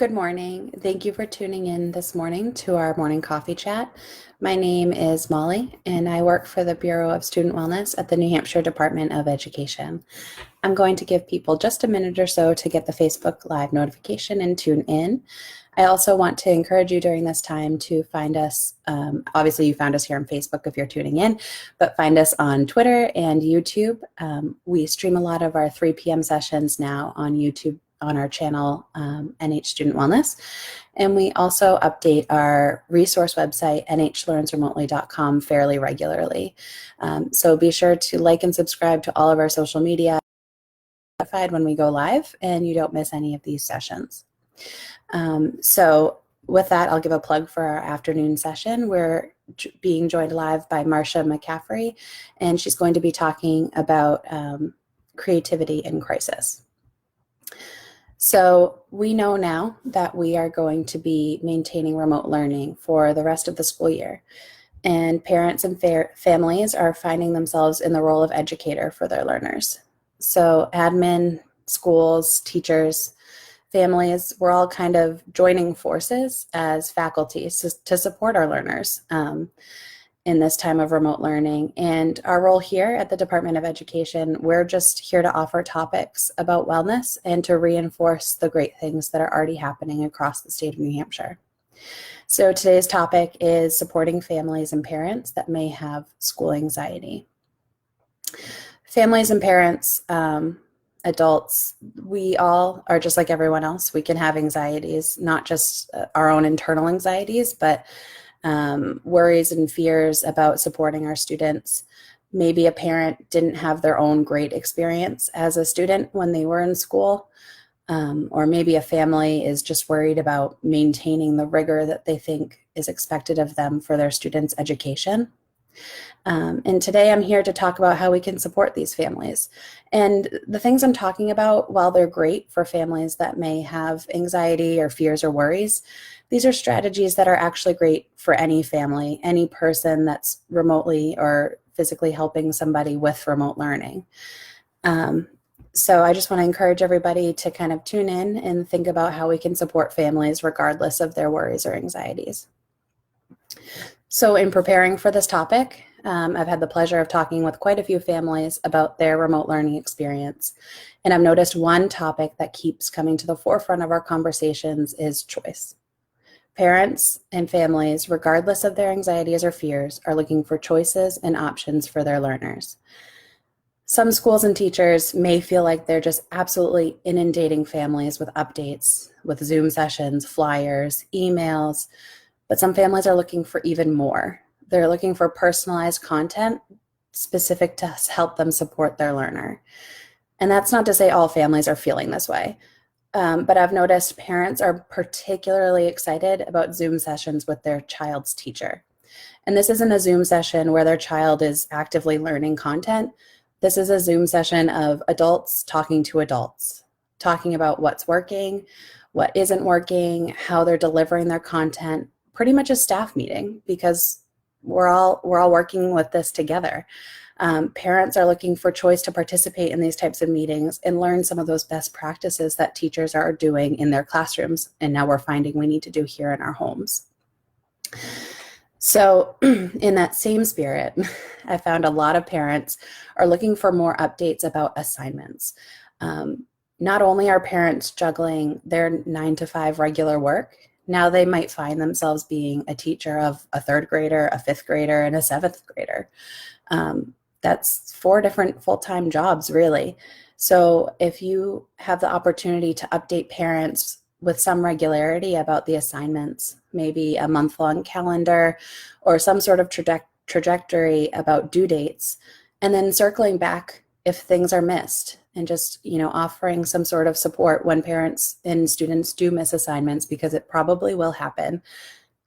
Good morning. Thank you for tuning in this morning to our morning coffee chat. My name is Molly, and I work for the Bureau of Student Wellness at the New Hampshire Department of Education. I'm going to give people just a minute or so to get the Facebook Live notification and tune in. I also want to encourage you during this time to find us. Obviously, you found us here on Facebook if you're tuning in, but find us on Twitter and YouTube. We stream a lot of our 3 p.m. sessions now on YouTube on our channel, NH Student Wellness. And we also update our resource website, nhlearnsremotely.com, fairly regularly. So be sure to like and subscribe to all of our social media when we go live, and you don't miss any of these sessions. So with that, I'll give a plug for our afternoon session. We're being joined live by Marcia McCaffrey, and she's going to be talking about creativity in crisis. So we know now that we are going to be maintaining remote learning for the rest of the school year. And parents and families are finding themselves in the role of educator for their learners. So admin, schools, teachers, families, we're all kind of joining forces as faculty to support our learners in this time of remote learning. And our role here at the Department of Education, we're just here to offer topics about wellness and to reinforce the great things that are already happening across the state of New Hampshire. So today's topic is supporting families and parents that may have school anxiety. Families and parents, adults, we all are just like everyone else. We can have anxieties, not just our own internal anxieties, but worries and fears about supporting our students. Maybe a parent didn't have their own great experience as a student when they were in school, or maybe a family is just worried about maintaining the rigor that they think is expected of them for their students' education. And today I'm here to talk about how we can support these families. And the things I'm talking about, while they're great for families that may have anxiety or fears or worries, these are strategies that are actually great for any family, any person that's remotely or physically helping somebody with remote learning. So I just want to encourage everybody to kind of tune in and think about how we can support families regardless of their worries or anxieties. So in preparing for this topic, I've had the pleasure of talking with quite a few families about their remote learning experience. And I've noticed one topic that keeps coming to the forefront of our conversations is choice. Parents and families, regardless of their anxieties or fears, are looking for choices and options for their learners. Some schools and teachers may feel like they're just absolutely inundating families with updates, with Zoom sessions, flyers, emails, but some families are looking for even more. They're looking for personalized content specific to help them support their learner. And that's not to say all families are feeling this way. But I've noticed parents are particularly excited about Zoom sessions with their child's teacher. And this isn't a Zoom session where their child is actively learning content. This is a Zoom session of adults talking to adults, talking about what's working, what isn't working, how they're delivering their content, pretty much a staff meeting because we're all working with this together. Parents are looking for choice to participate in these types of meetings and learn some of those best practices that teachers are doing in their classrooms, and now we're finding we need to do here in our homes. So in that same spirit, I found a lot of parents are looking for more updates about assignments. Not only are parents juggling their 9-to-5 regular work, now they might find themselves being a teacher of a 3rd grader, a 5th grader, and a 7th grader. That's 4 different full-time jobs, really. So if you have the opportunity to update parents with some regularity about the assignments, maybe a month-long calendar or some sort of trajectory about due dates, and then circling back if things are missed and just, offering some sort of support when parents and students do miss assignments, because it probably will happen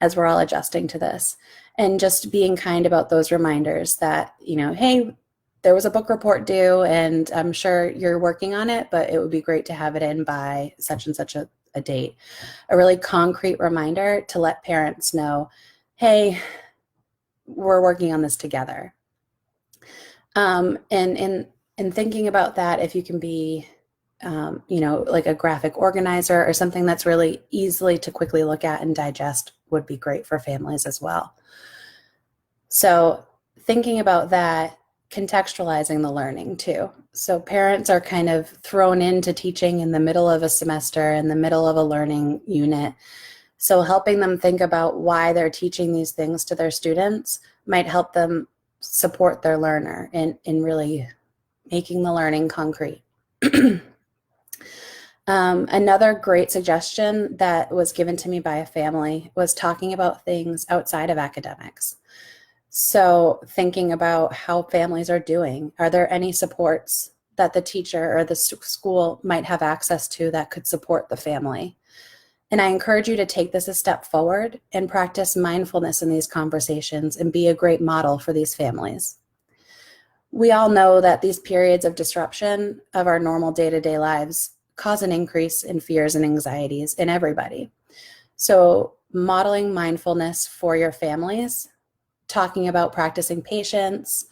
as we're all adjusting to this. And just being kind about those reminders that, hey, there was a book report due and I'm sure you're working on it, but it would be great to have it in by such and such a date. A really concrete reminder to let parents know, hey, we're working on this together. And in thinking about that, if you can be like a graphic organizer or something that's really easily to quickly look at and digest would be great for families as well. So thinking about that, contextualizing the learning too. So parents are kind of thrown into teaching in the middle of a semester, in the middle of a learning unit. So helping them think about why they're teaching these things to their students might help them support their learner in really making the learning concrete. Another great suggestion that was given to me by a family was talking about things outside of academics. So thinking about how families are doing. Are there any supports that the teacher or the school might have access to that could support the family? And I encourage you to take this a step forward and practice mindfulness in these conversations and be a great model for these families. We all know that these periods of disruption of our normal day-to-day lives cause an increase in fears and anxieties in everybody. So modeling mindfulness for your families, talking about practicing patience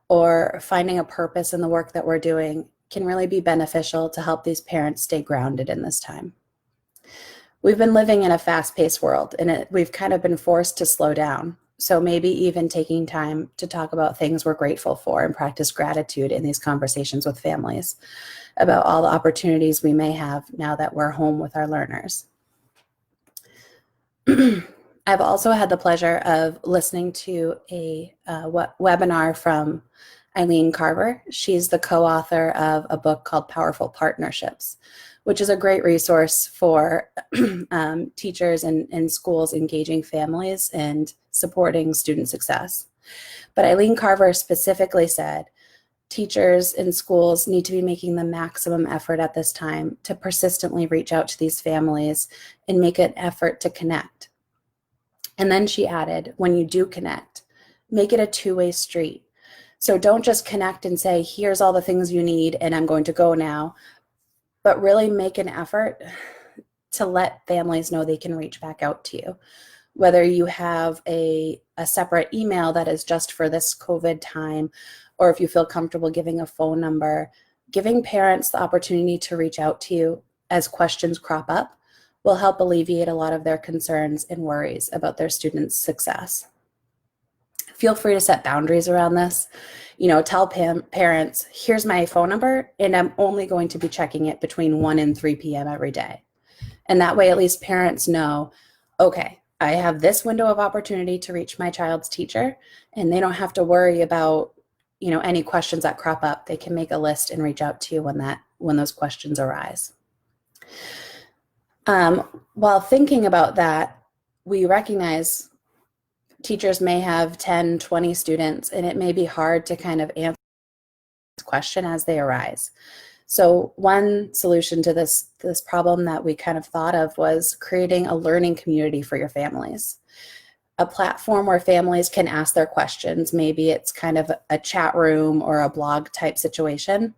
or finding a purpose in the work that we're doing can really be beneficial to help these parents stay grounded in this time. We've been living in a fast-paced world, and we've kind of been forced to slow down. So maybe even taking time to talk about things we're grateful for and practice gratitude in these conversations with families about all the opportunities we may have now that we're home with our learners. I've also had the pleasure of listening to a webinar from Eileen Carver. She's the co-author of a book called Powerful Partnerships, which is a great resource for teachers and schools engaging families and supporting student success. But Eileen Carver specifically said, teachers and schools need to be making the maximum effort at this time to persistently reach out to these families and make an effort to connect. And then she added, when you do connect, make it a two-way street. So don't just connect and say, here's all the things you need and I'm going to go now, but really make an effort to let families know they can reach back out to you. Whether you have a separate email that is just for this COVID time, or if you feel comfortable giving a phone number, giving parents the opportunity to reach out to you as questions crop up will help alleviate a lot of their concerns and worries about their students' success. Feel free to set boundaries around this. Tell parents, here's my phone number, and I'm only going to be checking it between 1 and 3 p.m. every day. And that way, at least parents know, okay, I have this window of opportunity to reach my child's teacher, and they don't have to worry about, any questions that crop up. They can make a list and reach out to you when those questions arise. While thinking about that, we recognize teachers may have 10, 20 students, and it may be hard to kind of answer this question as they arise. So one solution to this problem that we kind of thought of was creating a learning community for your families. A platform where families can ask their questions. Maybe it's kind of a chat room or a blog type situation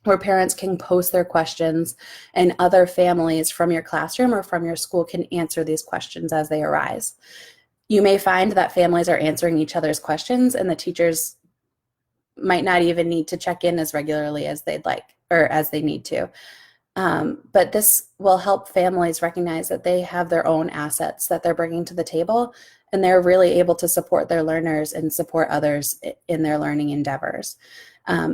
where parents can post their questions and other families from your classroom or from your school can answer these questions as they arise. You may find that families are answering each other's questions and the teachers might not even need to check in as regularly as they'd like or as they need to. But this will help families recognize that they have their own assets that they're bringing to the table, and they're really able to support their learners and support others in their learning endeavors.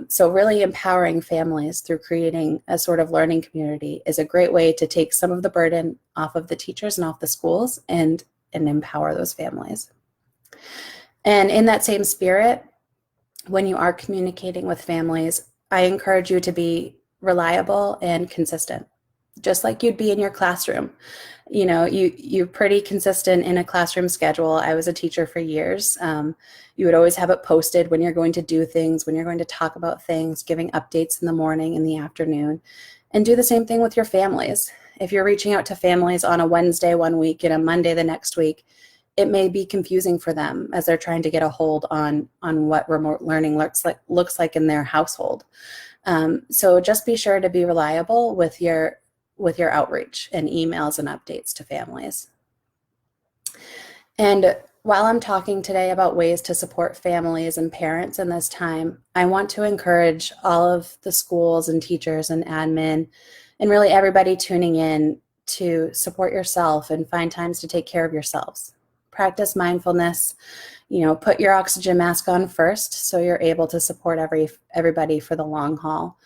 So really empowering families through creating a sort of learning community is a great way to take some of the burden off of the teachers and off the schools and empower those families. And in that same spirit, when you are communicating with families, I encourage you to be reliable and consistent, just like you'd be in your classroom. You're pretty consistent in a classroom schedule. I was a teacher for years. You would always have it posted when you're going to do things, when you're going to talk about things, giving updates in the morning, in the afternoon, and do the same thing with your families. If you're reaching out to families on a Wednesday one week and a Monday the next week, it may be confusing for them as they're trying to get a hold on what remote learning looks like in their household. So just be sure to be reliable with your outreach and emails and updates to families. And while I'm talking today about ways to support families and parents in this time, I want to encourage all of the schools and teachers and admin and really everybody tuning in to support yourself and find times to take care of yourselves. Practice mindfulness, put your oxygen mask on first so you're able to support everybody for the long haul.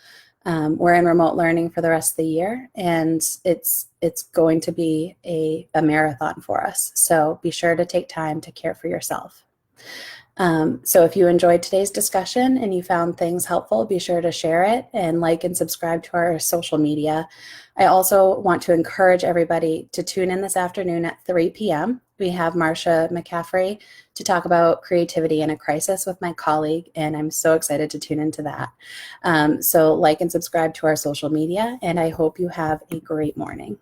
We're in remote learning for the rest of the year, and it's going to be a marathon for us. So be sure to take time to care for yourself. So if you enjoyed today's discussion and you found things helpful, be sure to share it and like and subscribe to our social media. I also want to encourage everybody to tune in this afternoon at 3 p.m. We have Marcia McCaffrey to talk about creativity in a crisis with my colleague, and I'm so excited to tune into that. So like and subscribe to our social media, and I hope you have a great morning.